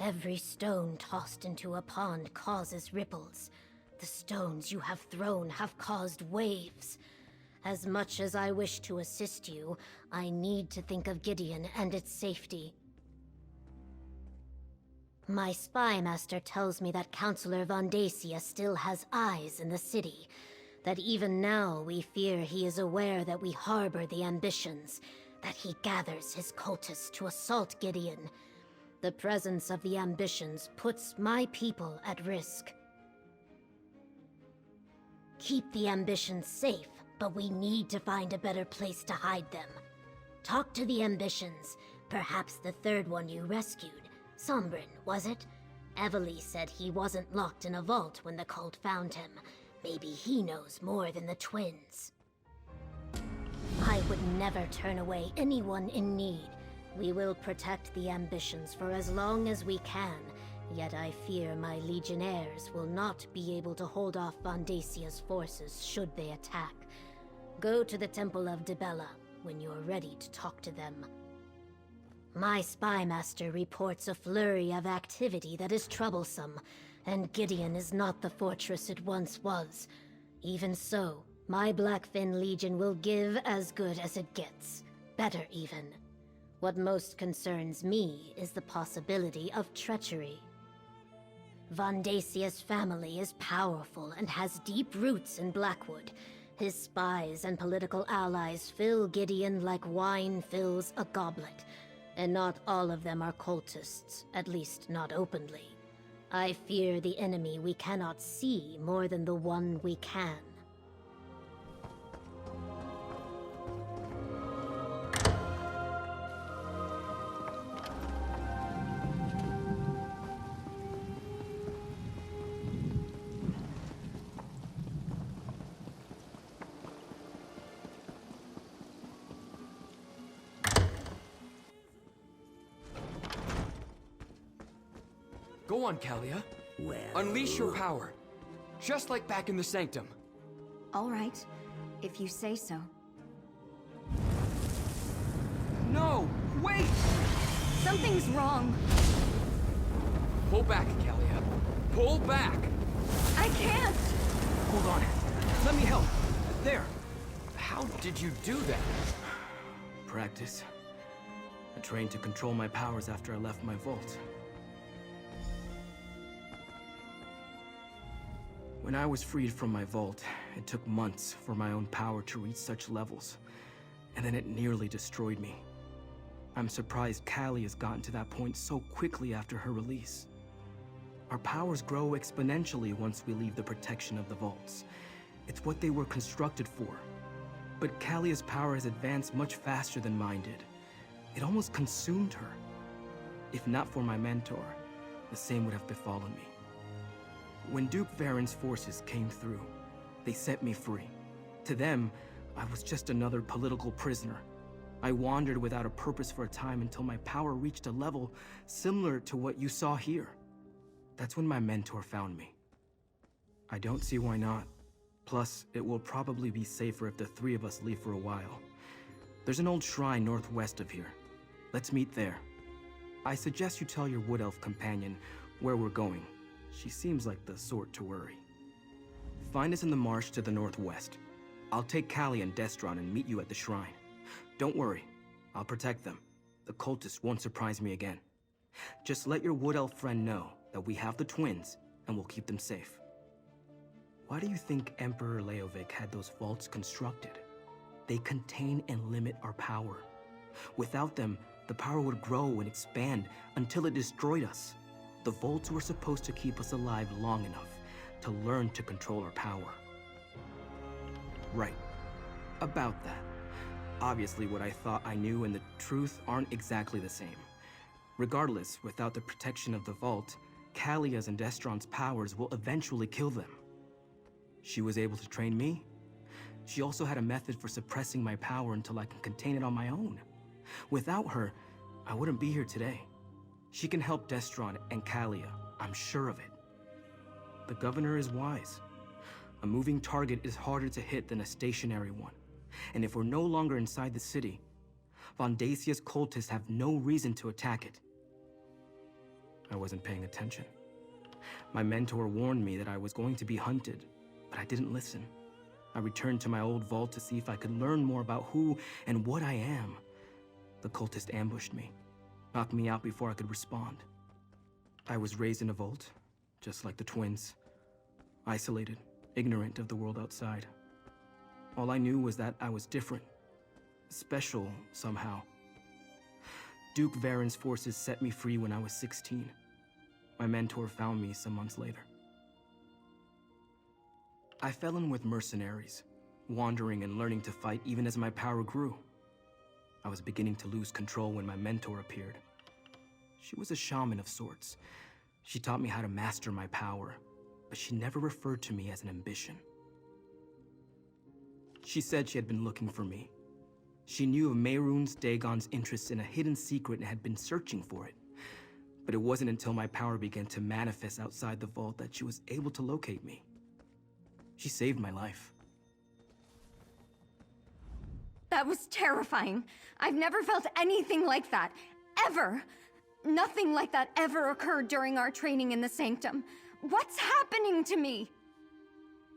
Every stone tossed into a pond causes ripples. The stones you have thrown have caused waves. As much as I wish to assist you, I need to think of Gideon and its safety. My spy master tells me that Counselor Von Dacia still has eyes in the city, that even now we fear he is aware that we harbor the ambitions, that he gathers his cultists to assault Gideon. The presence of the ambitions puts my people at risk. Keep the ambitions safe, but we need to find a better place to hide them. Talk to the ambitions, perhaps the third one you rescued. Sombrin, was it? Evely said he wasn't locked in a vault when the cult found him. Maybe he knows more than the twins. I would never turn away anyone in need. We will protect the ambitions for as long as we can, yet I fear my legionnaires will not be able to hold off Von Dacia's forces should they attack. Go to the Temple of Dibella when you're ready to talk to them. My spy master reports a flurry of activity that is troublesome, and Gideon is not the fortress it once was. Even so, my Blackfin Legion will give as good as it gets. Better even. What most concerns me is the possibility of treachery. Von Dacia's family is powerful and has deep roots in Blackwood. His spies and political allies fill Gideon like wine fills a goblet. And not all of them are cultists, at least not openly. I fear the enemy we cannot see more than the one we can. Go on, Kalia. Well... Unleash your power. Just like back in the Sanctum. All right, if you say so. No! Wait! Something's wrong. Pull back, Kalia. Pull back! I can't! Hold on. Let me help. There. How did you do that? Practice. I trained to control my powers after I left my vault. When I was freed from my vault, it took months for my own power to reach such levels, and then it nearly destroyed me. I'm surprised Callie has gotten to that point so quickly after her release. Our powers grow exponentially once we leave the protection of the vaults. It's what they were constructed for. But Callie's power has advanced much faster than mine did. It almost consumed her. If not for my mentor, the same would have befallen me. When Duke Varen's forces came through, they set me free. To them, I was just another political prisoner. I wandered without a purpose for a time until my power reached a level similar to what you saw here. That's when my mentor found me. I don't see why not. Plus, it will probably be safer if the three of us leave for a while. There's an old shrine northwest of here. Let's meet there. I suggest you tell your Wood Elf companion where we're going. She seems like the sort to worry. Find us in the marsh to the northwest. I'll take Callie and Destron and meet you at the shrine. Don't worry, I'll protect them. The cultists won't surprise me again. Just let your Wood Elf friend know that we have the twins and we'll keep them safe. Why do you think Emperor Leovic had those vaults constructed? They contain and limit our power. Without them, the power would grow and expand until it destroyed us. The vaults were supposed to keep us alive long enough to learn to control our power. Right. About that. Obviously, what I thought I knew and the truth aren't exactly the same. Regardless, without the protection of the vault, Calia's and Destron's powers will eventually kill them. She was able to train me. She also had a method for suppressing my power until I can contain it on my own. Without her, I wouldn't be here today. She can help Destron and Kalia, I'm sure of it. The governor is wise. A moving target is harder to hit than a stationary one. And if we're no longer inside the city, Vondasia's cultists have no reason to attack it. I wasn't paying attention. My mentor warned me that I was going to be hunted, but I didn't listen. I returned to my old vault to see if I could learn more about who and what I am. The cultist ambushed me, knocked me out before I could respond. I was raised in a vault, just like the twins. Isolated, ignorant of the world outside. All I knew was that I was different. Special, somehow. Duke Varen's forces set me free when I was 16. My mentor found me some months later. I fell in with mercenaries, wandering and learning to fight even as my power grew. I was beginning to lose control when my mentor appeared. She was a shaman of sorts. She taught me how to master my power, but she never referred to me as an ambition. She said she had been looking for me. She knew of Mehrunes Dagon's interest in a hidden secret and had been searching for it. But it wasn't until my power began to manifest outside the vault that she was able to locate me. She saved my life. That was terrifying. I've never felt anything like that. Ever. Nothing like that ever occurred during our training in the Sanctum. What's happening to me?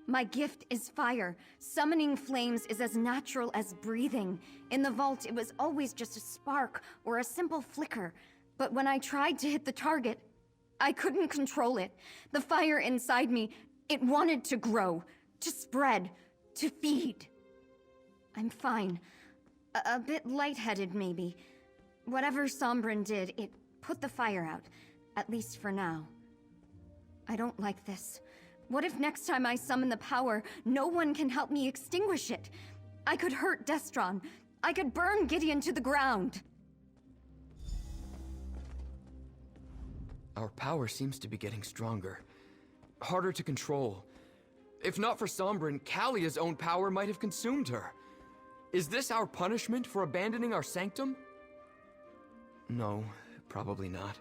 My gift is fire. Summoning flames is as natural as breathing. In the vault, it was always just a spark or a simple flicker. But when I tried to hit the target, I couldn't control it. The fire inside me, it wanted to grow, to spread, to feed. I'm fine. A bit lightheaded, maybe. Whatever Sombrin did, it put the fire out. At least for now. I don't like this. What if next time I summon the power, no one can help me extinguish it? I could hurt Destron. I could burn Gideon to the ground. Our power seems to be getting stronger. Harder to control. If not for Sombrin, Kalia's own power might have consumed her. Is this our punishment for abandoning our sanctum? No, probably not.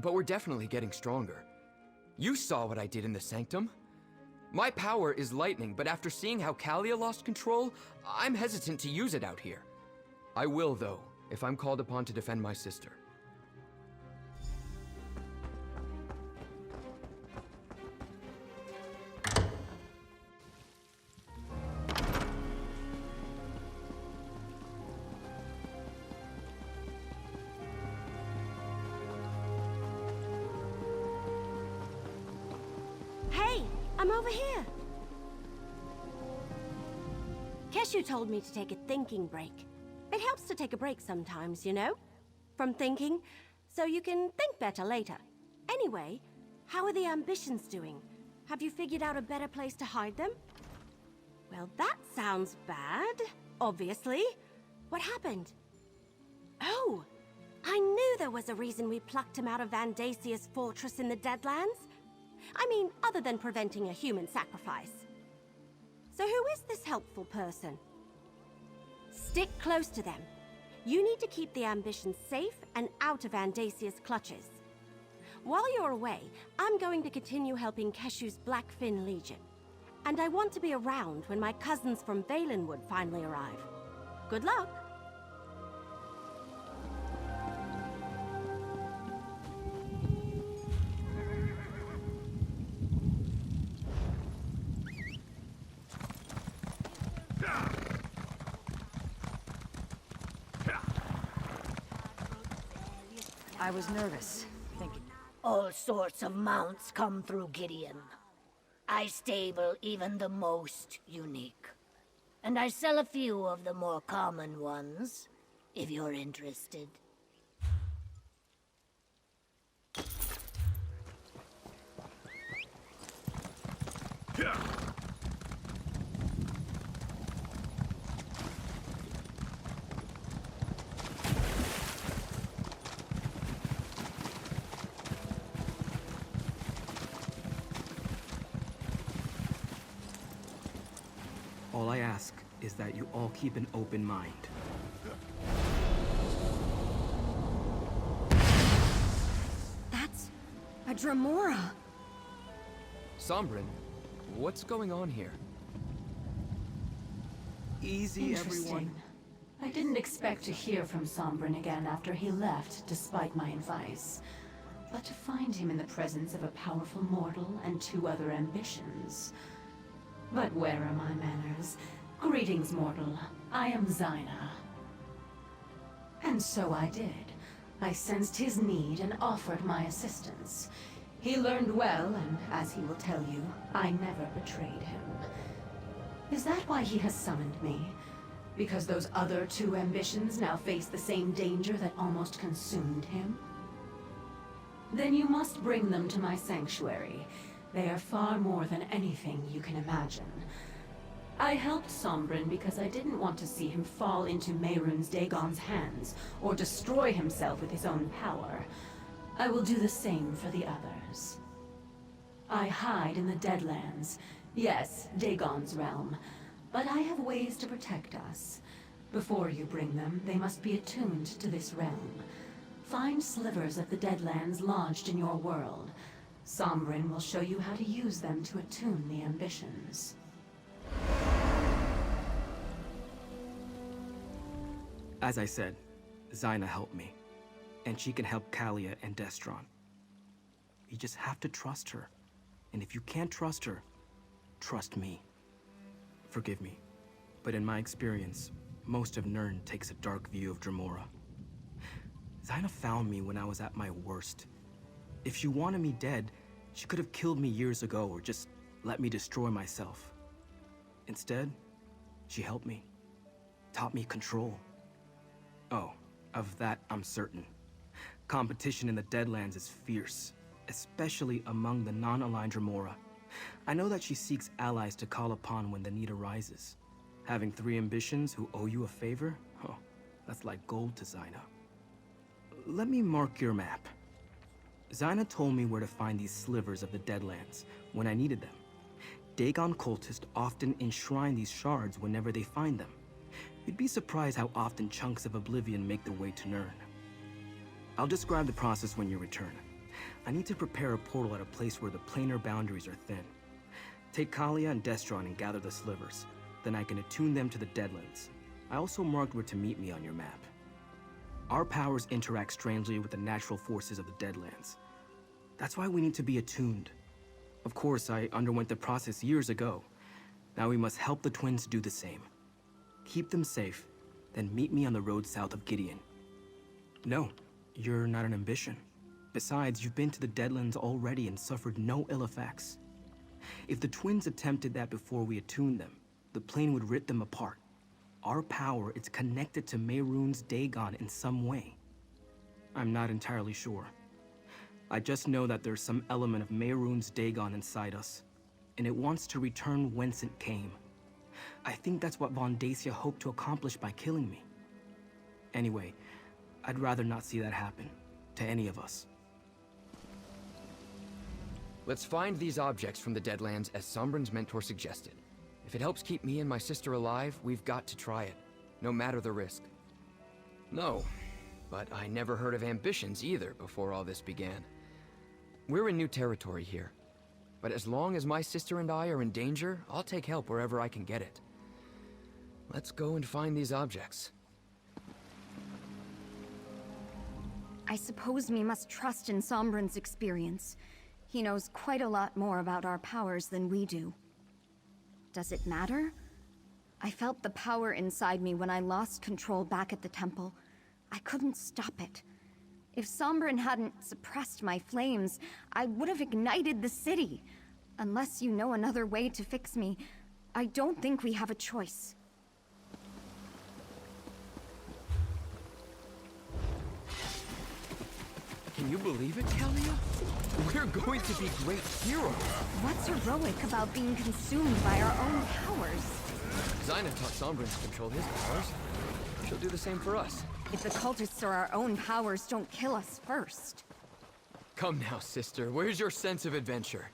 But we're definitely getting stronger. You saw what I did in the sanctum. My power is lightning, but after seeing how Kalia lost control, I'm hesitant to use it out here. I will, though, if I'm called upon to defend my sister. Hey, I'm over here. Keshu told me to take a thinking break. It helps to take a break sometimes, you know? From thinking, so you can think better later. Anyway, how are the ambitions doing? Have you figured out a better place to hide them? Well, that sounds bad, obviously. What happened? Oh, I knew there was a reason we plucked him out of Vandasia's fortress in the Deadlands. I mean, other than preventing a human sacrifice. So who is this helpful person? Stick close to them. You need to keep the ambitions safe and out of Vandasia's clutches. While you're away, I'm going to continue helping Keshu's Blackfin Legion. And I want to be around when my cousins from Valenwood finally arrive. Good luck! I was nervous, thinking... All sorts of mounts come through Gideon. I stable even the most unique. And I sell a few of the more common ones, if you're interested. All I ask is that you all keep an open mind. That's a Dremora. Sombrin, what's going on here? Easy, everyone. Interesting. I didn't expect to hear from Sombrin again after he left, despite my advice. But to find him in the presence of a powerful mortal and 2 other ambitions... But where are my manners? Greetings, mortal. I am Zyna. And so I did. I sensed his need and offered my assistance. He learned well, and as he will tell you, I never betrayed him. Is that why he has summoned me? Because those other 2 ambitions now face the same danger that almost consumed him? Then you must bring them to my sanctuary. They are far more than anything you can imagine. I helped Sombrin because I didn't want to see him fall into Mehrunes Dagon's hands, or destroy himself with his own power. I will do the same for the others. I hide in the Deadlands. Yes, Dagon's realm. But I have ways to protect us. Before you bring them, they must be attuned to this realm. Find slivers of the Deadlands lodged in your world. Sombrin will show you how to use them to attune the ambitions. As I said, Zyna helped me. And she can help Kalia and Destron. You just have to trust her. And if you can't trust her, trust me. Forgive me, but in my experience, most of Nirn takes a dark view of Dremora. Zyna found me when I was at my worst. If she wanted me dead, she could have killed me years ago or just let me destroy myself. Instead, she helped me, taught me control. Oh, of that I'm certain. Competition in the Deadlands is fierce, especially among the non-aligned Dremora. I know that she seeks allies to call upon when the need arises. Having 3 ambitions who owe you a favor? Oh, that's like gold to Zyna. Let me mark your map. Zyna told me where to find these slivers of the Deadlands when I needed them. Dagon cultists often enshrine these shards whenever they find them. You'd be surprised how often chunks of Oblivion make their way to Nirn. I'll describe the process when you return. I need to prepare a portal at a place where the planar boundaries are thin. Take Kalia and Destron and gather the slivers. Then I can attune them to the Deadlands. I also marked where to meet me on your map. Our powers interact strangely with the natural forces of the Deadlands. That's why we need to be attuned. Of course, I underwent the process years ago. Now we must help the twins do the same. Keep them safe, then meet me on the road south of Gideon. No, you're not an ambition. Besides, you've been to the Deadlands already and suffered no ill effects. If the twins attempted that before we attuned them, the plane would rip them apart. Our power is connected to Mehrunes Dagon in some way. I'm not entirely sure. I just know that there's some element of Mehrunes Dagon inside us, and it wants to return whence it came. I think that's what Von Dacia hoped to accomplish by killing me. Anyway, I'd rather not see that happen to any of us. Let's find these objects from the Deadlands as Sombrin's mentor suggested. If it helps keep me and my sister alive, we've got to try it, no matter the risk. No, but I never heard of ambitions either before all this began. We're in new territory here, but as long as my sister and I are in danger, I'll take help wherever I can get it. Let's go and find these objects. I suppose we must trust in Sombrin's experience. He knows quite a lot more about our powers than we do. Does it matter? I felt the power inside me when I lost control back at the temple. I couldn't stop it. If Sombrin hadn't suppressed my flames, I would have ignited the city. Unless you know another way to fix me, I don't think we have a choice. Can you believe it, Kalia? We're going to be great heroes. What's heroic about being consumed by our own powers? Zyna taught Sombrin to control his powers. She'll do the same for us. If the cultists or our own powers don't kill us first. Come now, sister. Where's your sense of adventure?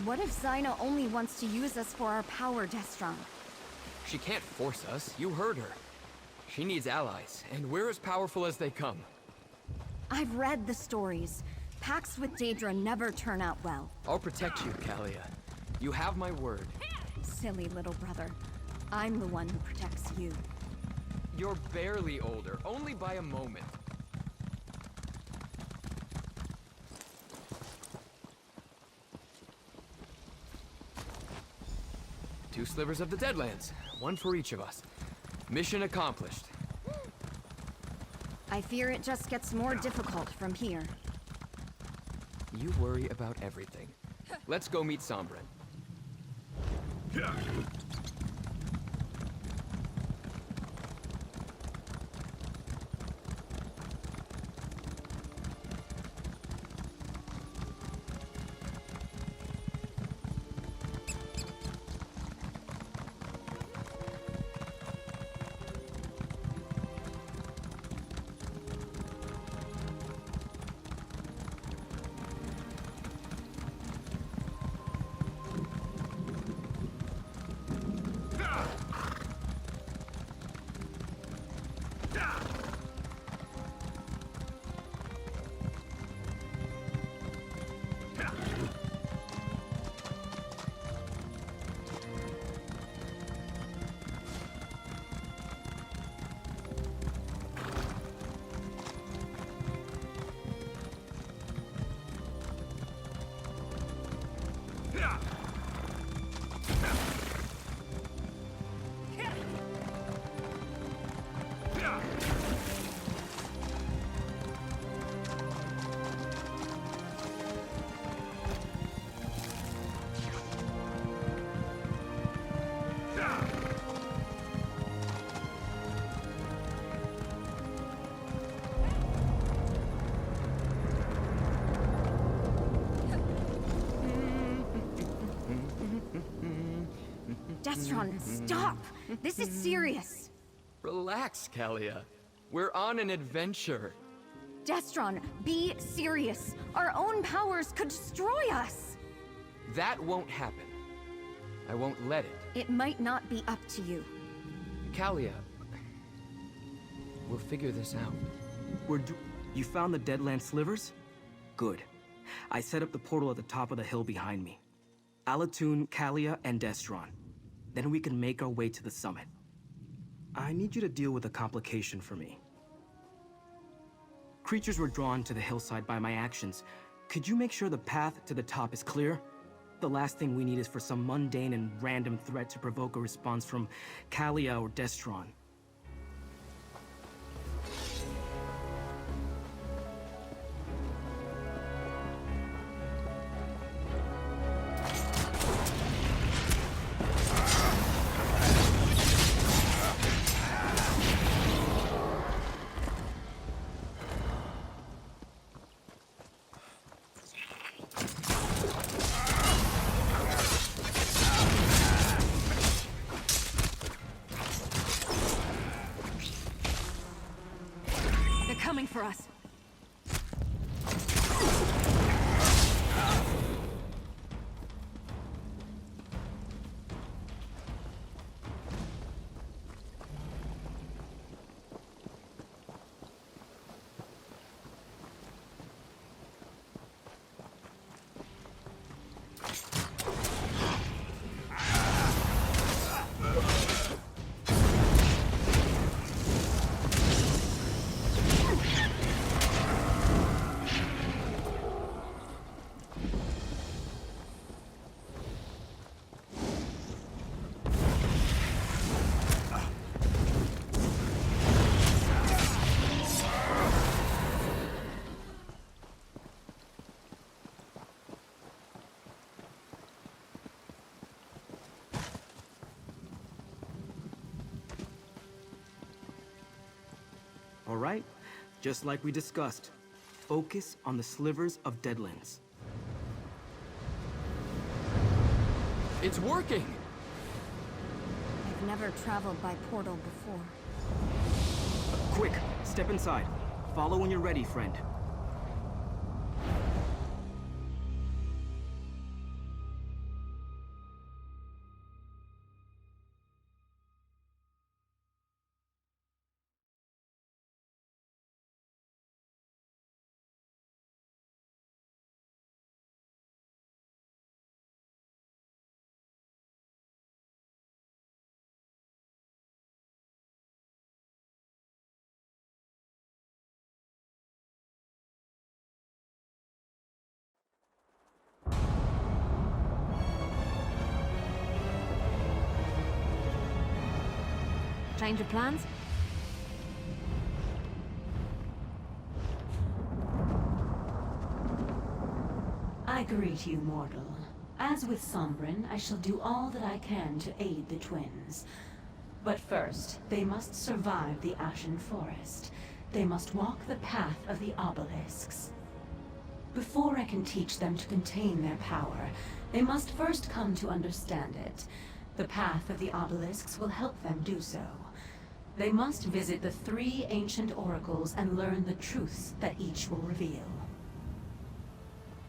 What if Zyna only wants to use us for our power, Destron? She can't force us. You heard her. She needs allies, and we're as powerful as they come. I've read the stories. Pacts with Daedra never turn out well. I'll protect you, Kalia. You have my word. Silly little brother. I'm the one who protects you. You're barely older, only by a moment. Two slivers of the Deadlands, one for each of us. Mission accomplished. I fear it just gets more difficult from here. You worry about everything. Let's go meet Sombrin. Destron, stop! This is serious! Relax, Kalia. We're on an adventure. Destron, be serious! Our own powers could destroy us! That won't happen. I won't let it. It might not be up to you. Kalia, we'll figure this out. You found the Deadland slivers? Good. I set up the portal at the top of the hill behind me. Alatun, Kalia, and Destron. Then we can make our way to the summit. I need you to deal with a complication for me. Creatures were drawn to the hillside by my actions. Could you make sure the path to the top is clear? The last thing we need is for some mundane and random threat to provoke a response from Kalia or Destron. Coming for us. All right, just like we discussed. Focus on the slivers of Deadlands. It's working! I've never traveled by portal before. Quick, step inside. Follow when you're ready, friend. Change of plans? I greet you, mortal. As with Sombrin, I shall do all that I can to aid the twins. But first, they must survive the Ashen Forest. They must walk the path of the obelisks. Before I can teach them to contain their power, they must first come to understand it. The path of the obelisks will help them do so. They must visit the 3 ancient oracles and learn the truths that each will reveal.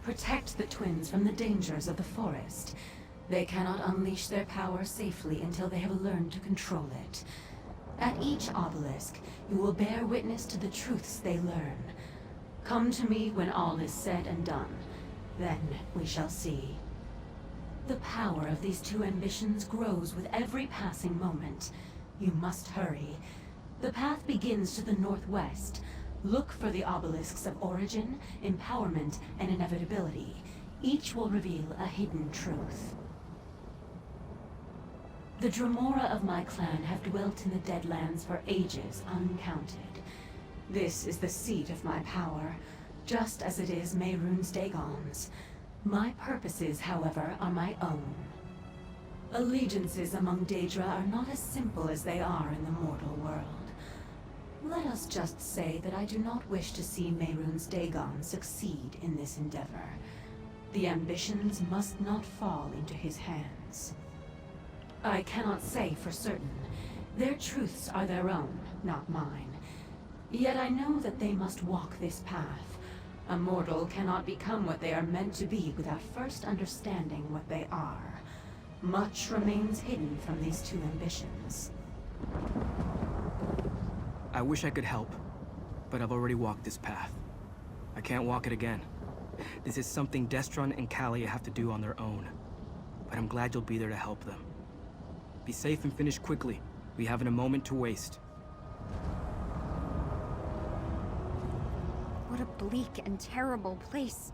Protect the twins from the dangers of the forest. They cannot unleash their power safely until they have learned to control it. At each obelisk, you will bear witness to the truths they learn. Come to me when all is said and done. Then we shall see. The power of these 2 ambitions grows with every passing moment. You must hurry. The path begins to the northwest. Look for the obelisks of origin, empowerment, and inevitability. Each will reveal a hidden truth. The Dremora of my clan have dwelt in the Deadlands for ages uncounted. This is the seat of my power, just as it is Mehrunes Dagon's. My purposes, however, are my own. Allegiances among Daedra are not as simple as they are in the mortal world. Let us just say that I do not wish to see Mehrunes Dagon succeed in this endeavor. The ambitions must not fall into his hands. I cannot say for certain. Their truths are their own, not mine. Yet I know that they must walk this path. A mortal cannot become what they are meant to be without first understanding what they are. Much remains hidden from these 2 ambitions. I wish I could help, but I've already walked this path. I can't walk it again. This is something Destron and Callia have to do on their own. But I'm glad you'll be there to help them. Be safe and finish quickly. We haven't a moment to waste. What a bleak and terrible place.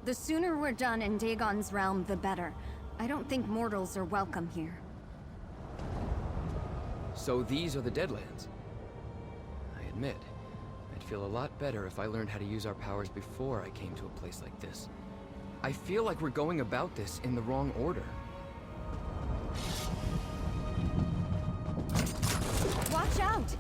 The sooner we're done in Dagon's realm, the better. I don't think mortals are welcome here. So these are the Deadlands. I admit, I'd feel a lot better if I learned how to use our powers before I came to a place like this. I feel like we're going about this in the wrong order. Watch out!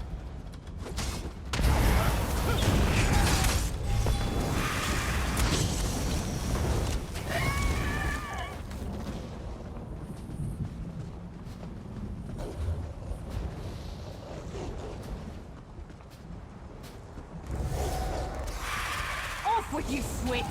Off with you, Swit!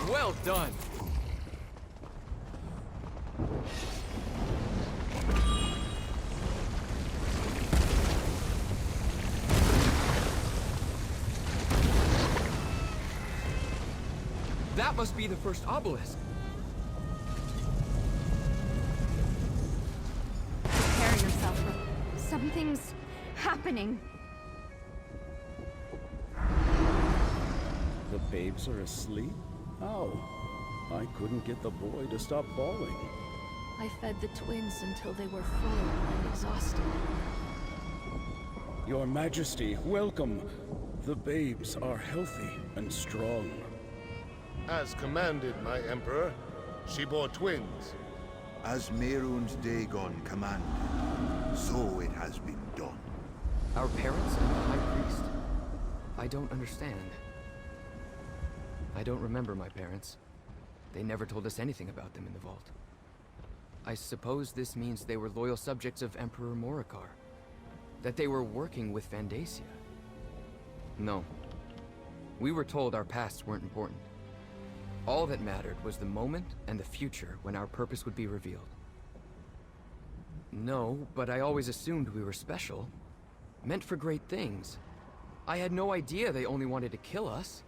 Well done! That must be the first obelisk. Prepare yourself. Something's happening. The babes are asleep? How? I couldn't get the boy to stop bawling. I fed the twins until they were full and exhausted. Your Majesty, welcome. The babes are healthy and strong. As commanded, my Emperor. She bore twins. As Mehrunes Dagon commanded, so it has been done. Our parents and the High Priest? I don't understand. I don't remember my parents. They never told us anything about them in the vault. I suppose this means they were loyal subjects of Emperor Morikar. That they were working with Vandacia. No. We were told our pasts weren't important. All that mattered was the moment and the future when our purpose would be revealed. No, but I always assumed we were special. Meant for great things. I had no idea they only wanted to kill us.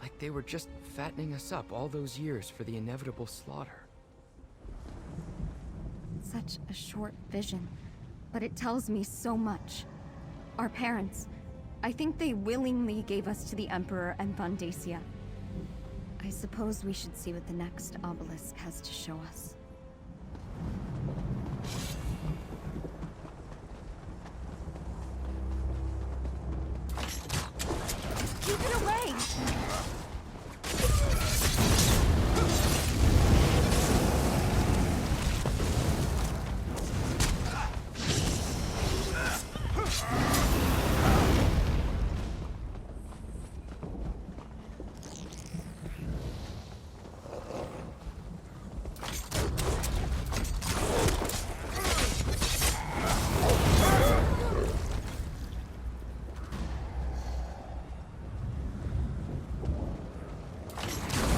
Like they were just fattening us up all those years for the inevitable slaughter. Such a short vision, but it tells me so much. Our parents, I think they willingly gave us to the Emperor and Vandacia. I suppose we should see what the next obelisk has to show us. Keep it away!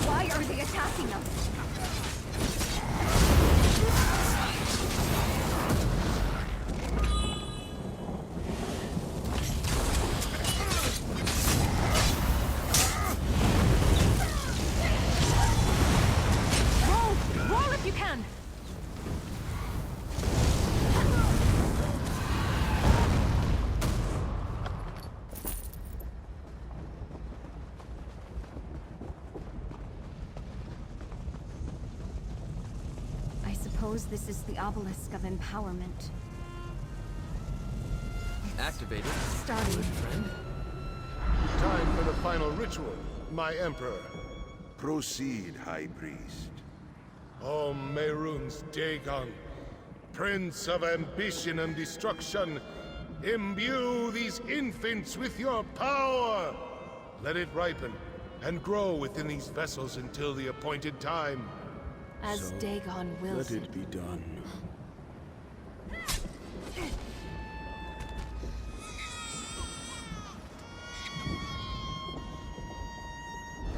Why are they attacking us? Roll if you can! I suppose this is the obelisk of empowerment. Activated. Starting. Time for the final ritual, my Emperor. Proceed, High Priest. O Mehrunes Dagon, Prince of ambition and destruction, imbue these infants with your power! Let it ripen and grow within these vessels until the appointed time. As Dagon wills Let it be done.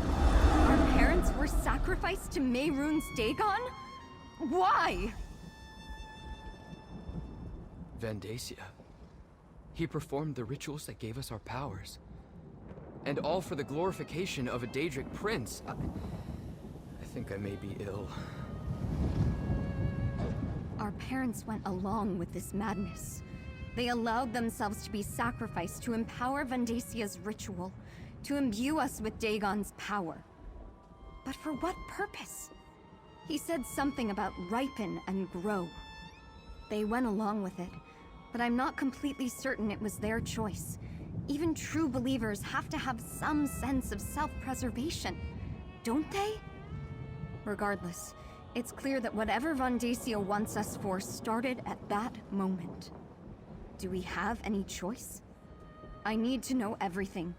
Our parents were sacrificed to Mehrunes Dagon? Why? Vandacia. He performed the rituals that gave us our powers. And all for the glorification of a Daedric prince. I think I may be ill. Our parents went along with this madness. They allowed themselves to be sacrificed to empower Vandacia's ritual, to imbue us with Dagon's power. But for what purpose? He said something about ripen and grow. They went along with it, but I'm not completely certain it was their choice. Even true believers have to have some sense of self-preservation, don't they? Regardless, it's clear that whatever Vandacia wants us for started at that moment. Do we have any choice? I need to know everything,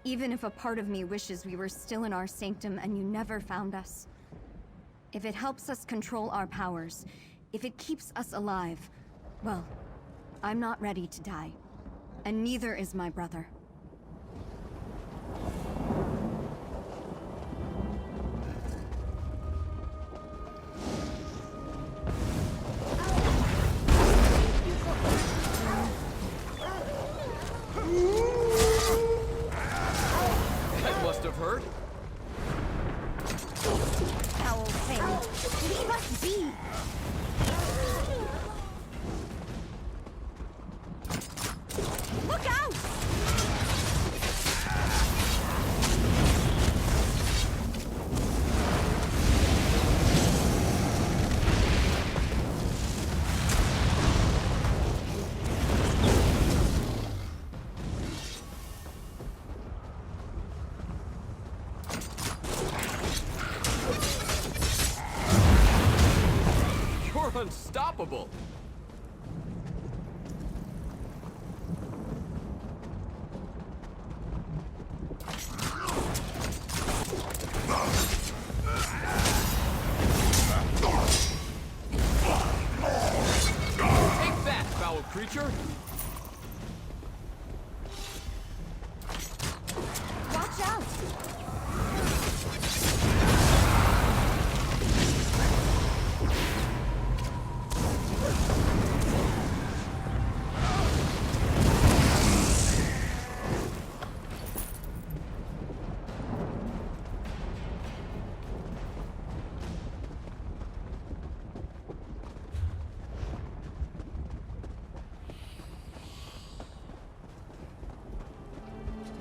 even if a part of me wishes we were still in our sanctum and you never found us. If it helps us control our powers, if it keeps us alive, well, I'm not ready to die. And neither is my brother. That must have hurt. Foul thing. Leave us be! Look out! You're unstoppable.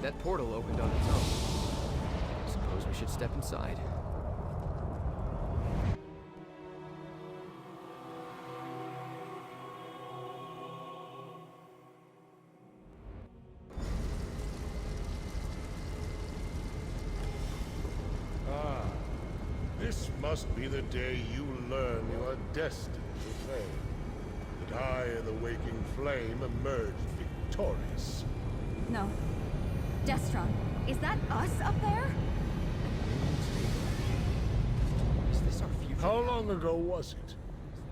That portal opened on its own. Suppose we should step inside. This must be the day you learn you are destined to fail. That I, the waking flame, emerged victorious. No. Destron, is that us up there? Is this our future? How long ago was it?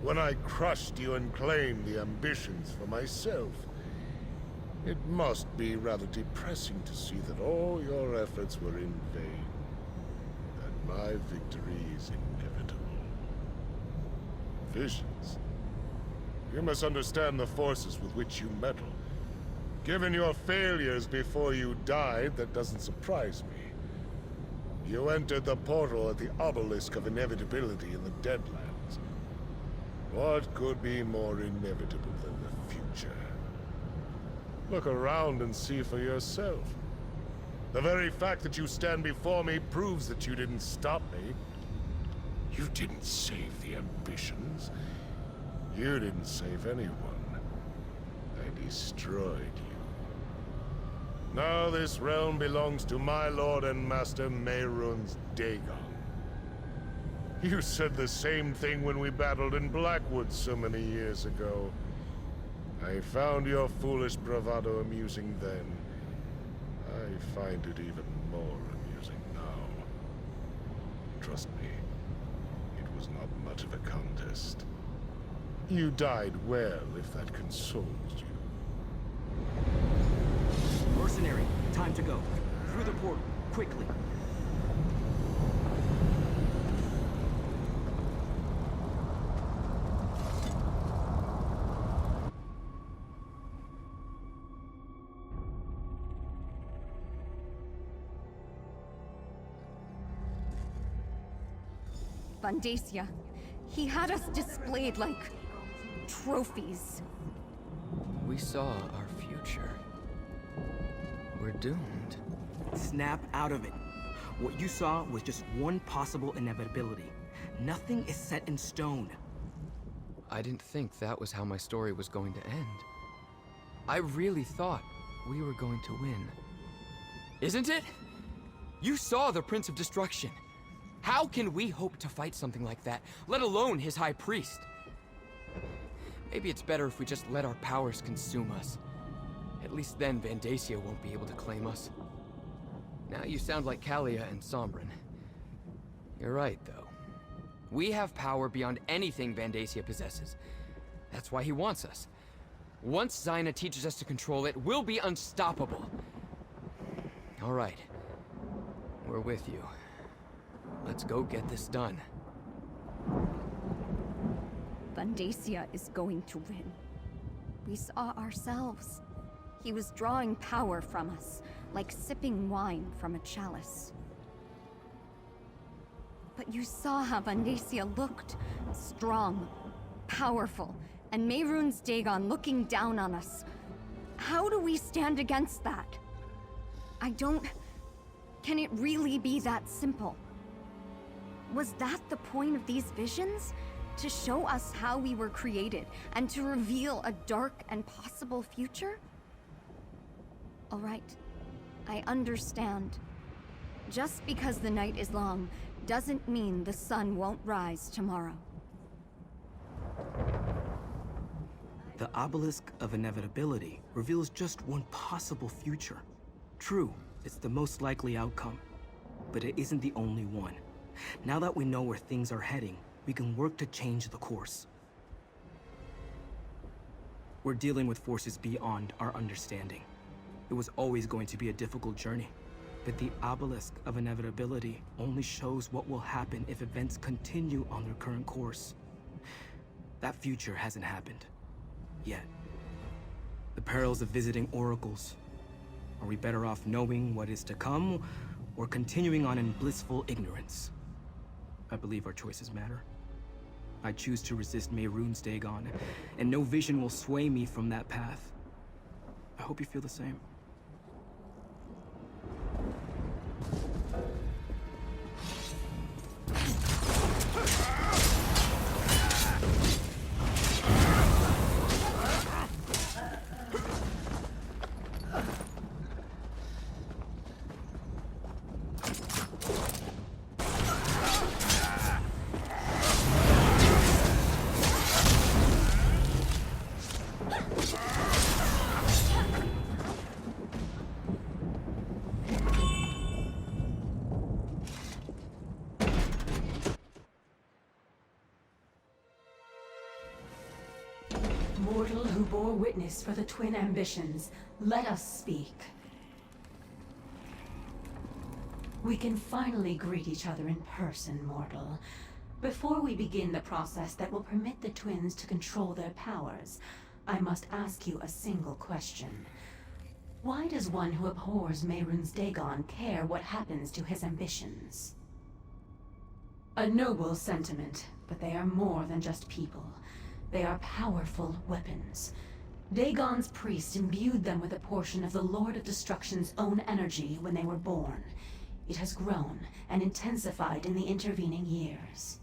When I crushed you and claimed the ambitions for myself. It must be rather depressing to see that all your efforts were in vain. That my victory is inevitable. Visions. You must understand the forces with which you meddle. Given your failures before you died, that doesn't surprise me. You entered the portal at the obelisk of inevitability in the Deadlands. What could be more inevitable than the future? Look around and see for yourself. The very fact that you stand before me proves that you didn't stop me. You didn't save the ambitions. You didn't save anyone. I destroyed you. Now this realm belongs to my lord and master Mehrunes Dagon. You said the same thing when we battled in Blackwood so many years ago. I found your foolish bravado amusing then. I find it even more amusing now. Trust me, it was not much of a contest. You died well, if that consoles you. Mercenary, time to go. Through the portal, quickly. Vandacia. He had us displayed like trophies. We saw our future. We're doomed. Snap out of it. What you saw was just one possible inevitability. Nothing is set in stone. I didn't think that was how my story was going to end. I really thought we were going to win. Isn't it? You saw the Prince of Destruction. How can we hope to fight something like that, let alone his High Priest? Maybe it's better if we just let our powers consume us. At least then Vandacia won't be able to claim us. Now you sound like Kalia and Sombrin. You're right, though. We have power beyond anything Vandacia possesses. That's why he wants us. Once Zaina teaches us to control it, we'll be unstoppable. All right. We're with you. Let's go get this done. Vandacia is going to win. We saw ourselves. He was drawing power from us, like sipping wine from a chalice. But you saw how Vandacia looked. Strong, powerful, and Mehrunes Dagon looking down on us. How do we stand against that? Can it really be that simple? Was that the point of these visions? To show us how we were created, and to reveal a dark and possible future? All right, I understand. Just because the night is long, doesn't mean the sun won't rise tomorrow. The obelisk of inevitability reveals just one possible future. True, it's the most likely outcome, but it isn't the only one. Now that we know where things are heading, we can work to change the course. We're dealing with forces beyond our understanding. It was always going to be a difficult journey, but the obelisk of inevitability only shows what will happen if events continue on their current course. That future hasn't happened. Yet. The perils of visiting oracles. Are we better off knowing what is to come, or continuing on in blissful ignorance? I believe our choices matter. I choose to resist Mehrunes Dagon, and no vision will sway me from that path. I hope you feel the same. mortal who bore witness for the twin ambitions, let us speak. We can finally greet each other in person, mortal. Before we begin the process that will permit the twins to control their powers, I must ask you a single question. Why does one who abhors Mehrunes Dagon care what happens to his ambitions? A noble sentiment, but they are more than just people. They are powerful weapons. Dagon's priest imbued them with a portion of the Lord of Destruction's own energy when they were born. It has grown and intensified in the intervening years.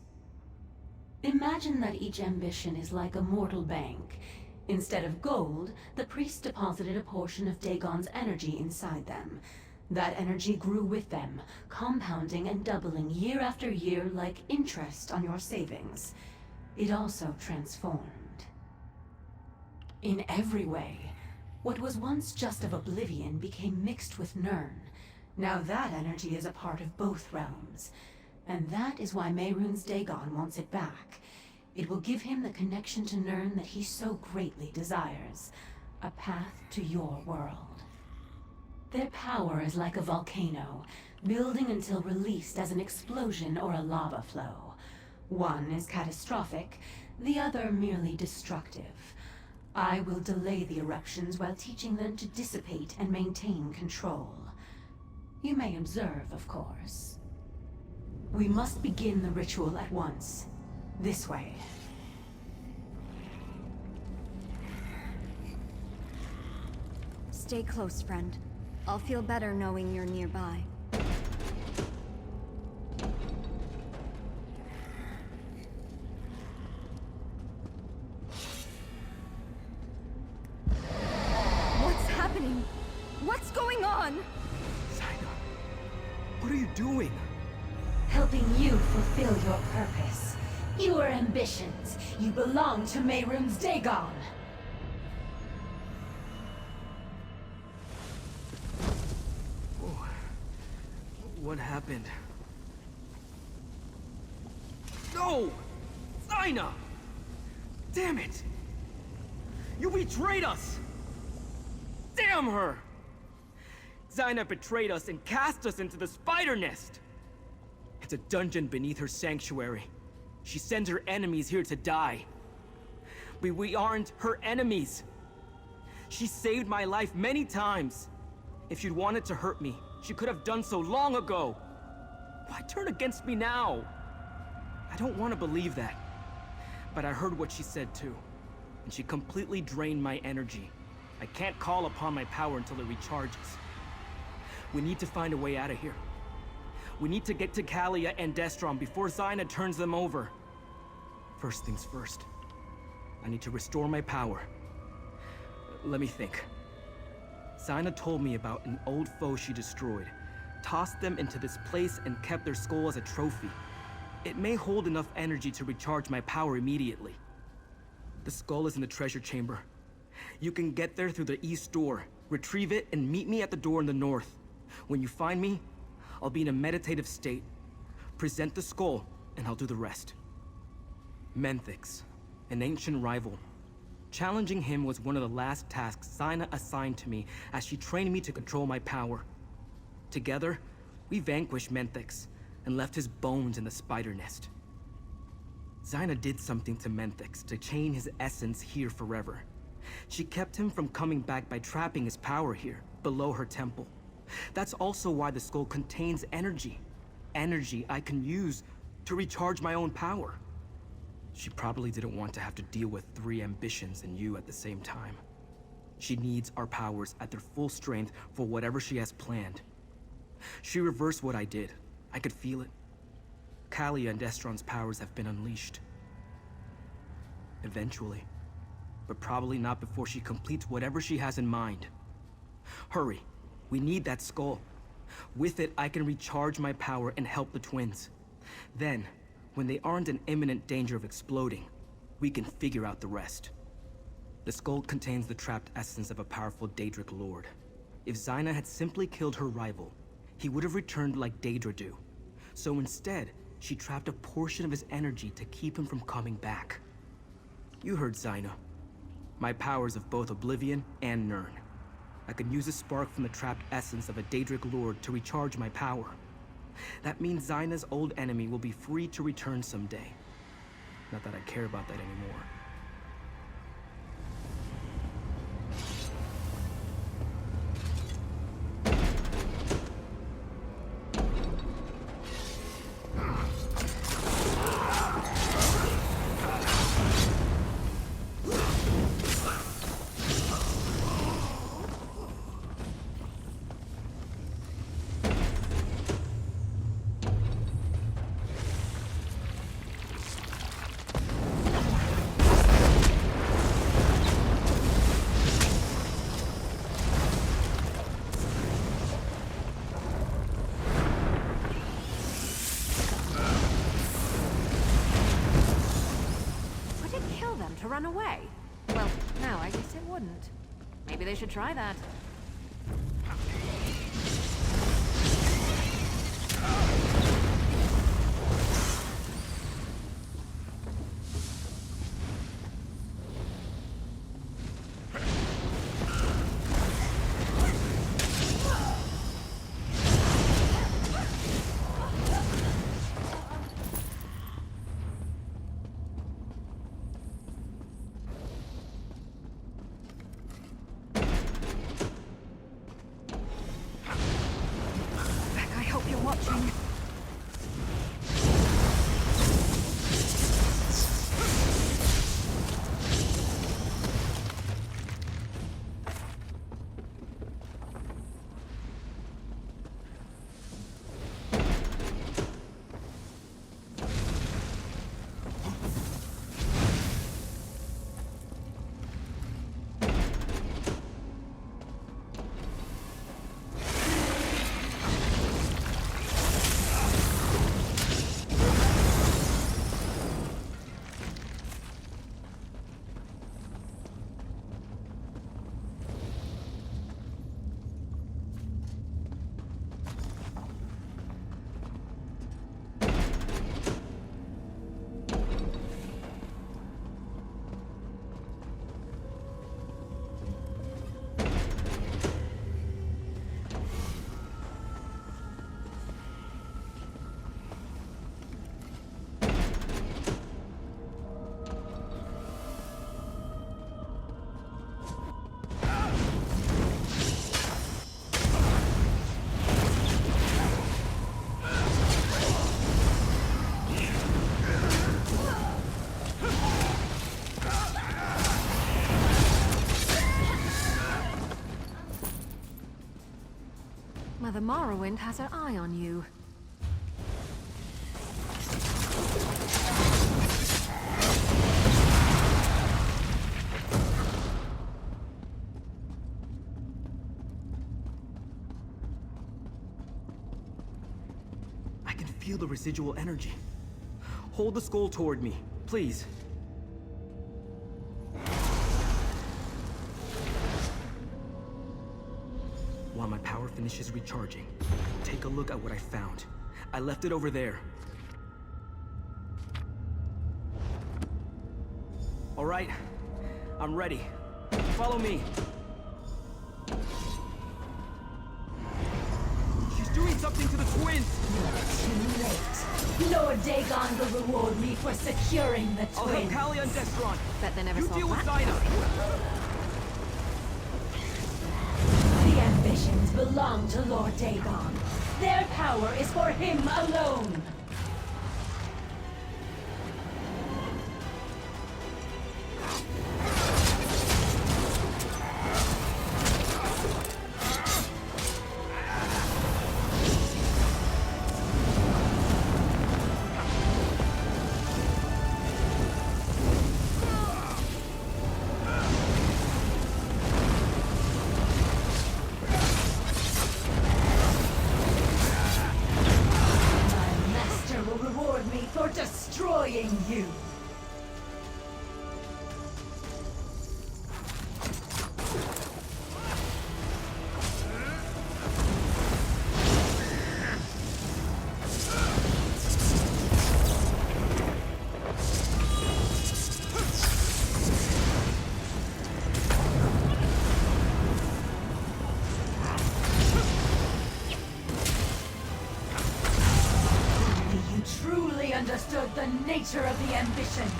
Imagine that each ambition is like a mortal bank. Instead of gold, the priest deposited a portion of Dagon's energy inside them. That energy grew with them, compounding and doubling year after year like interest on your savings. It also transformed. In every way, what was once just of Oblivion became mixed with Nirn. Now that energy is a part of both realms. And that is why Mehrunes Dagon wants it back. It will give him the connection to Nirn that he so greatly desires. A path to your world. Their power is like a volcano, building until released as an explosion or a lava flow. One is catastrophic, the other merely destructive. I will delay the eruptions while teaching them to dissipate and maintain control. You may observe, of course. We must begin the ritual at once. This way. Stay close, friend. I'll feel better knowing you're nearby. What's happening? What's going on? Zaina, what are you doing? Helping you fulfill your purpose. Your ambitions. You belong to Mehrunes Dagon. Oh, what happened? No! Zaina! Damn it! You betrayed us! Damn her! Zaina betrayed us and cast us into the spider nest! It's a dungeon beneath her sanctuary. She sends her enemies here to die. But we aren't her enemies. She saved my life many times. If she'd wanted to hurt me, she could have done so long ago. Why turn against me now? I don't want to believe that. But I heard what she said too. And she completely drained my energy. I can't call upon my power until it recharges. We need to find a way out of here. We need to get to Kalia and Destron before Zaina turns them over. First things first. I need to restore my power. Let me think. Zaina told me about an old foe she destroyed, tossed them into this place and kept their skull as a trophy. It may hold enough energy to recharge my power immediately. The skull is in the treasure chamber. You can get there through the east door, retrieve it, and meet me at the door in the north. When you find me, I'll be in a meditative state. Present the skull, and I'll do the rest. Menthix, an ancient rival. Challenging him was one of the last tasks Zaina assigned to me as she trained me to control my power. Together, we vanquished Menthix and left his bones in the spider nest. Zaina did something to Menthix to chain his essence here forever. She kept him from coming back by trapping his power here, below her temple. That's also why the skull contains energy. Energy I can use to recharge my own power. She probably didn't want to have to deal with 3 ambitions and you at the same time. She needs our powers at their full strength for whatever she has planned. She reversed what I did. I could feel it. Kalia and Destron's powers have been unleashed. Eventually. But probably not before she completes whatever she has in mind. Hurry. We need that skull. With it, I can recharge my power and help the twins. Then, when they aren't in imminent danger of exploding, we can figure out the rest. The skull contains the trapped essence of a powerful Daedric lord. If Zaina had simply killed her rival, he would have returned like Daedra do. So instead, she trapped a portion of his energy to keep him from coming back. You heard Zaina. My powers of both Oblivion and Nirn. I can use a spark from the trapped essence of a Daedric Lord to recharge my power. That means Zaina's old enemy will be free to return someday. Not that I care about that anymore. To run away? Well, no, I guess it wouldn't. Maybe they should try that. Watching. Mother Morrowind has her eye on you. I can feel the residual energy. Hold the skull toward me, please. While my power finishes recharging, take a look at what I found. I left it over there. All right, I'm ready. Follow me. She's doing something to the twins! Too late. Lord Dagon will reward me for securing the twins. I'll help Callie on Destron. Bet they never You saw deal with that. Zaina. The ambitions belong to Lord Dagon. Their power is for him alone. Destroying you. understood the nature of the ambitions.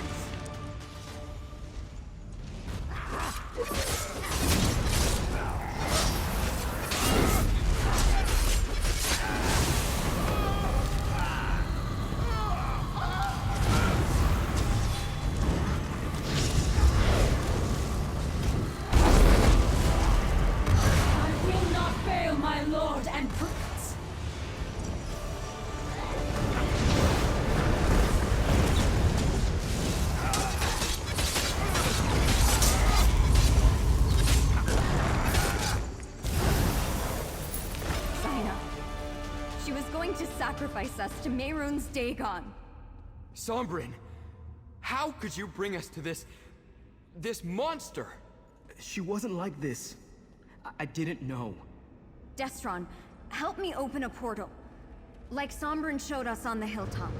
Sacrifice us to Mehrunes Dagon. Sombrin, how could you bring us to this monster? She wasn't like this. I didn't know. Destron, help me open a portal. Like Sombrin showed us on the hilltop.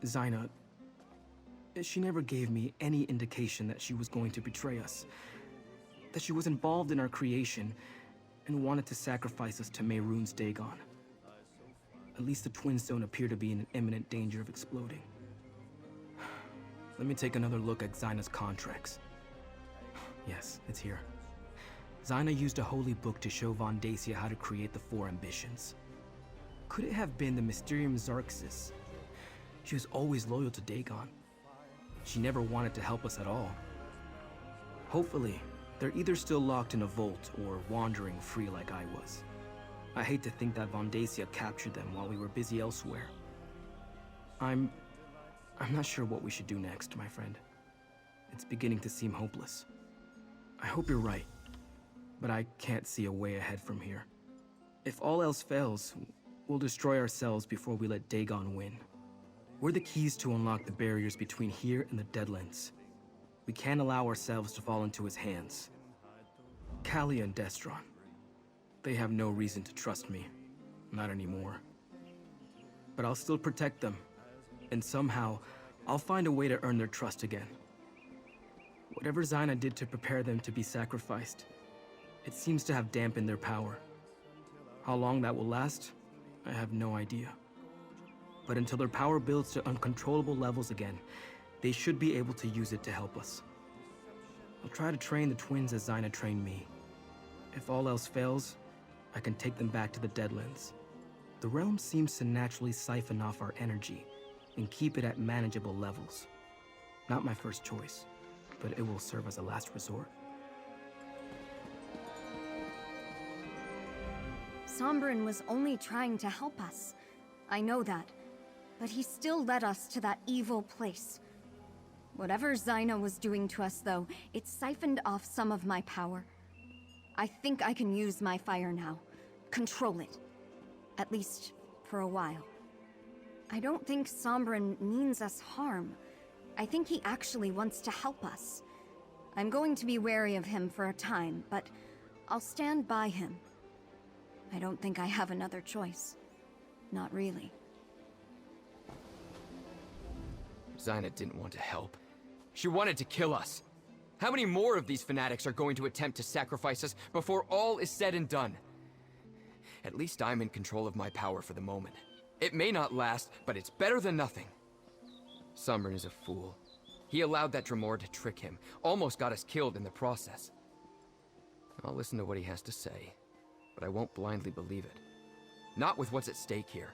Zaina, she never gave me any indication that she was going to betray us. That she was involved in our creation and wanted to sacrifice us to Mehrunes Dagon. At least the twins don't appear to be in imminent danger of exploding. Let me take another look at Zaina's contracts. Yes, it's here. Zaina used a holy book to show Vondacia how to create the 4 ambitions. Could it have been the Mysterium Xarxis? She was always loyal to Dagon. She never wanted to help us at all. Hopefully, they're either still locked in a vault or wandering free like I was. I hate to think that Vondacia captured them while we were busy elsewhere. I'm not sure what we should do next, my friend. It's beginning to seem hopeless. I hope you're right, but I can't see a way ahead from here. If all else fails, we'll destroy ourselves before we let Dagon win. We're the keys to unlock the barriers between here and the Deadlands. We can't allow ourselves to fall into his hands. Callie and Destron. They have no reason to trust me. Not anymore. But I'll still protect them. And somehow, I'll find a way to earn their trust again. Whatever Zaina did to prepare them to be sacrificed, it seems to have dampened their power. How long that will last, I have no idea. But until their power builds to uncontrollable levels again, they should be able to use it to help us. I'll try to train the twins as Zaina trained me. If all else fails, I can take them back to the Deadlands. The realm seems to naturally siphon off our energy and keep it at manageable levels. Not my first choice, but it will serve as a last resort. Sombrin was only trying to help us. I know that. But he still led us to that evil place. Whatever Zaina was doing to us, though, it siphoned off some of my power. I think I can use my fire now. Control it. At least, for a while. I don't think Sombrin means us harm. I think he actually wants to help us. I'm going to be wary of him for a time, but I'll stand by him. I don't think I have another choice. Not really. Zaina didn't want to help. She wanted to kill us. How many more of these fanatics are going to attempt to sacrifice us before all is said and done? At least I'm in control of my power for the moment. It may not last, but it's better than nothing. Sombrin is a fool. He allowed that Dremor to trick him, almost got us killed in the process. I'll listen to what he has to say, but I won't blindly believe it. Not with what's at stake here.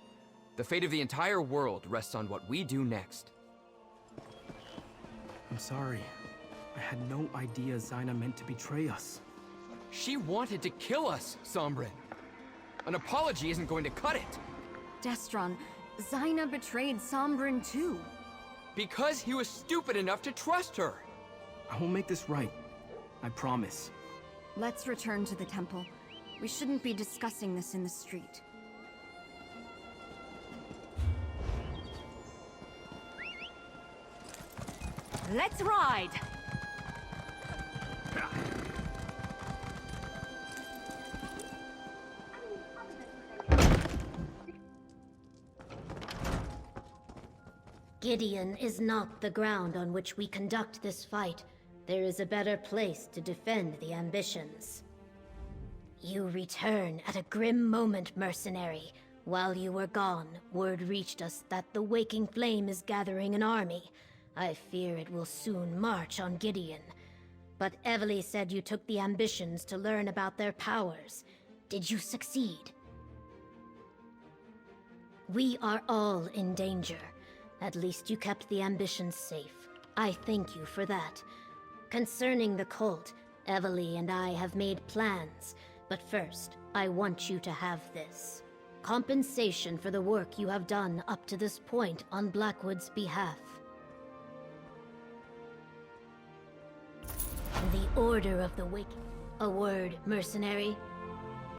The fate of the entire world rests on what we do next. I'm sorry. I had no idea Zaina meant to betray us. She wanted to kill us, Sombrin. An apology isn't going to cut it. Destron, Zaina betrayed Sombrin too. Because he was stupid enough to trust her. I will make this right. I promise. Let's return to the temple. We shouldn't be discussing this in the street. Let's ride! Gideon is not the ground on which we conduct this fight. There is a better place to defend the ambitions. You return at a grim moment, mercenary. While you were gone, word reached us that the Waking Flame is gathering an army. I fear it will soon march on Gideon. But Evely said you took the ambitions to learn about their powers. Did you succeed? We are all in danger. At least you kept the ambitions safe. I thank you for that. Concerning the cult, Evely and I have made plans. But first, I want you to have this. Compensation for the work you have done up to this point on Blackwood's behalf. The Order of the Waking. A word, mercenary.